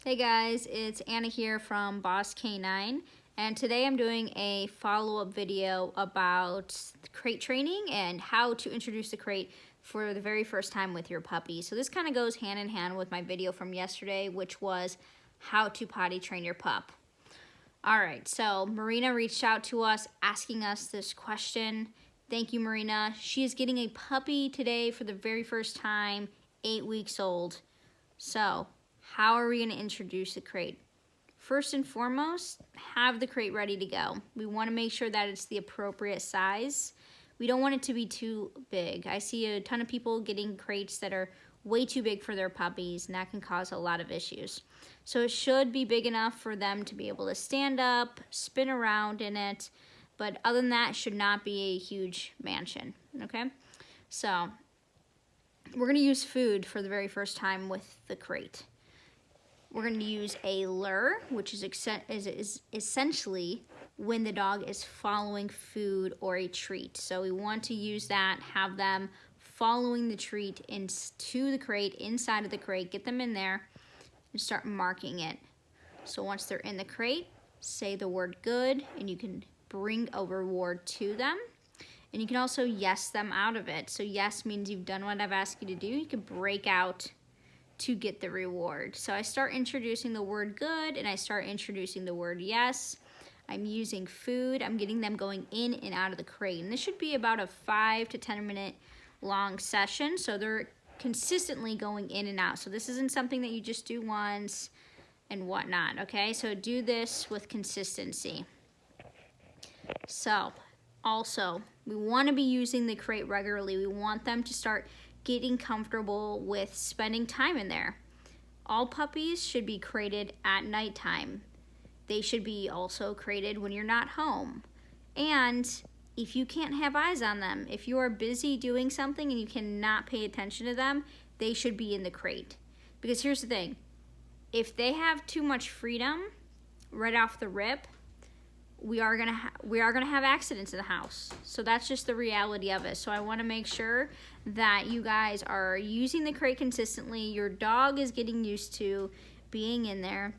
Hey guys, it's Anna here from Boss K9, and today I'm doing a follow-up video about crate training and how to introduce the crate for the very first time with your puppy. So this kind of goes hand in hand with my video from yesterday, which was how to potty train your pup. Alright, so Marina reached out to us asking us this question. Thank you, Marina. She is getting a puppy today for the very first time, 8 weeks old. So, how are we going to introduce the crate? First and foremost, have the crate ready to go. We want to make sure that it's the appropriate size. We don't want it to be too big. I see a ton of people getting crates that are way too big for their puppies, and that can cause a lot of issues. So it should be big enough for them to be able to stand up, spin around in it, but other than that, it should not be a huge mansion, okay? So we're going to use food for the very first time with the crate. We're going to use a lure, which is essentially when the dog is following food or a treat. So we want to use that, have them following the treat into the crate, inside of the crate, get them in there, and start marking it. So once they're in the crate, say the word good, and you can bring a reward to them. And you can also yes them out of it. So yes means you've done what I've asked you to do. You can break out to get the reward. So I start introducing the word good and I start introducing the word yes. I'm using food. I'm getting them going in and out of the crate. And this should be about a 5 to 10 minute long session. So they're consistently going in and out. So this isn't something that you just do once and whatnot, okay? So do this with consistency. So also, we want to be using the crate regularly. We want them to start getting comfortable with spending time in there. All puppies should be crated at nighttime. They should be also crated when you're not home. And if you can't have eyes on them, if you are busy doing something and you cannot pay attention to them, they should be in the crate. Because here's the thing, if they have too much freedom right off the rip, we are gonna have accidents in the house. So that's just the reality of it. So I want to make sure that you guys are using the crate consistently. Your dog is getting used to being in there,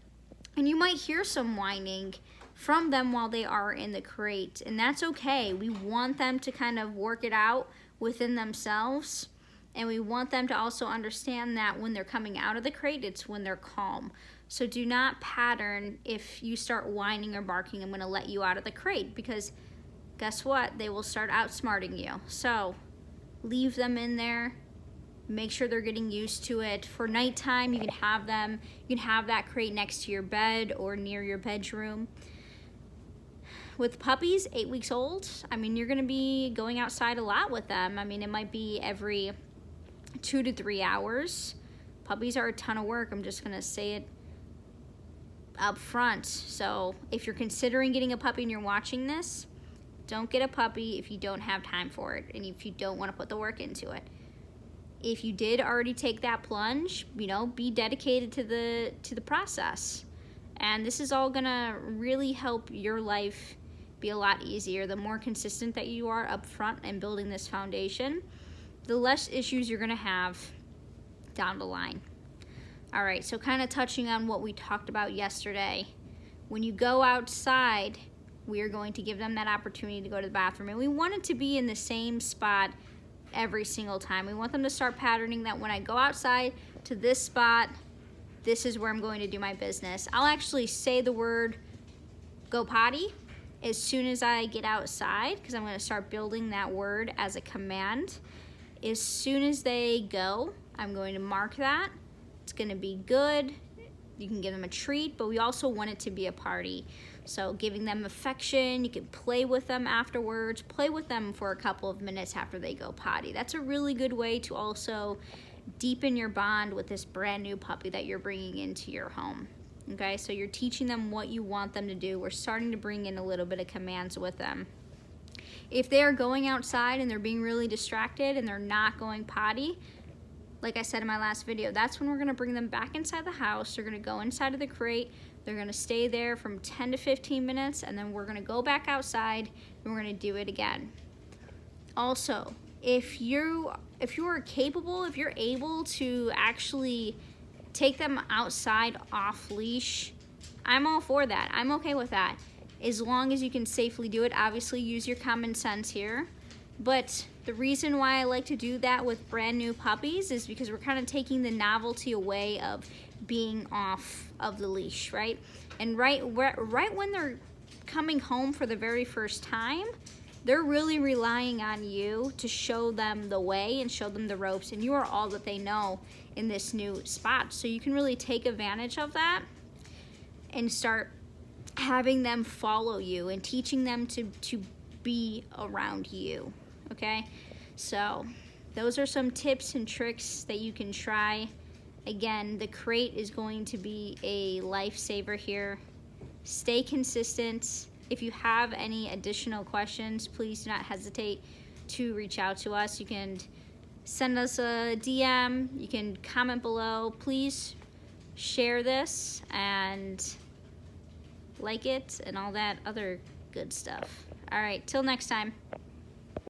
and you might hear some whining from them while they are in the crate, and that's okay. We want them to kind of work it out within themselves, and we want them to also understand that when they're coming out of the crate, it's when they're calm. So do not pattern. If you start whining or barking, I'm going to let you out of the crate, because guess what? They will start outsmarting you. So leave them in there. Make sure they're getting used to it. For nighttime, you can have that crate next to your bed or near your bedroom. With puppies, 8 weeks old, I mean, you're going to be going outside a lot with them. I mean, it might be every 2 to 3 hours. Puppies are a ton of work. I'm just going to say it up front. So if you're considering getting a puppy and you're watching this, don't get a puppy if you don't have time for it and if you don't want to put the work into it. If you did already take that plunge, be dedicated to the process. And this is all gonna really help your life be a lot easier. The more consistent that you are up front and building this foundation, the less issues you're gonna have down the line. All right, so kind of touching on what we talked about yesterday. When you go outside, we are going to give them that opportunity to go to the bathroom. And we want it to be in the same spot every single time. We want them to start patterning that when I go outside to this spot, this is where I'm going to do my business. I'll actually say the word go potty as soon as I get outside, because I'm going to start building that word as a command. As soon as they go, I'm going to mark that. It's going to be good. You can give them a treat, but we also want it to be a party. So giving them affection, you can play with them afterwards, play with them for a couple of minutes after they go potty. That's a really good way to also deepen your bond with this brand new puppy that you're bringing into your home. Okay, so you're teaching them what you want them to do. We're starting to bring in a little bit of commands with them. If they're going outside and they're being really distracted and they're not going potty, like I said in my last video, that's when we're going to bring them back inside the house. They're going to go inside of the crate. They're going to stay there from 10 to 15 minutes, and then we're going to go back outside and we're going to do it again. Also, if you are capable, if you're able to actually take them outside off leash, I'm all for that. I'm okay with that. As long as you can safely do it, obviously use your common sense here. But the reason why I like to do that with brand new puppies is because we're kind of taking the novelty away of being off of the leash, right? And right when they're coming home for the very first time, they're really relying on you to show them the way and show them the ropes, and you are all that they know in this new spot. So you can really take advantage of that and start having them follow you and teaching them to be around you, okay? So those are some tips and tricks that you can try. Again, the crate is going to be a lifesaver here. Stay consistent. If you have any additional questions, please do not hesitate to reach out to us. You can send us a DM, you can comment below. Please share this and like it and all that other good stuff. All right, till next time.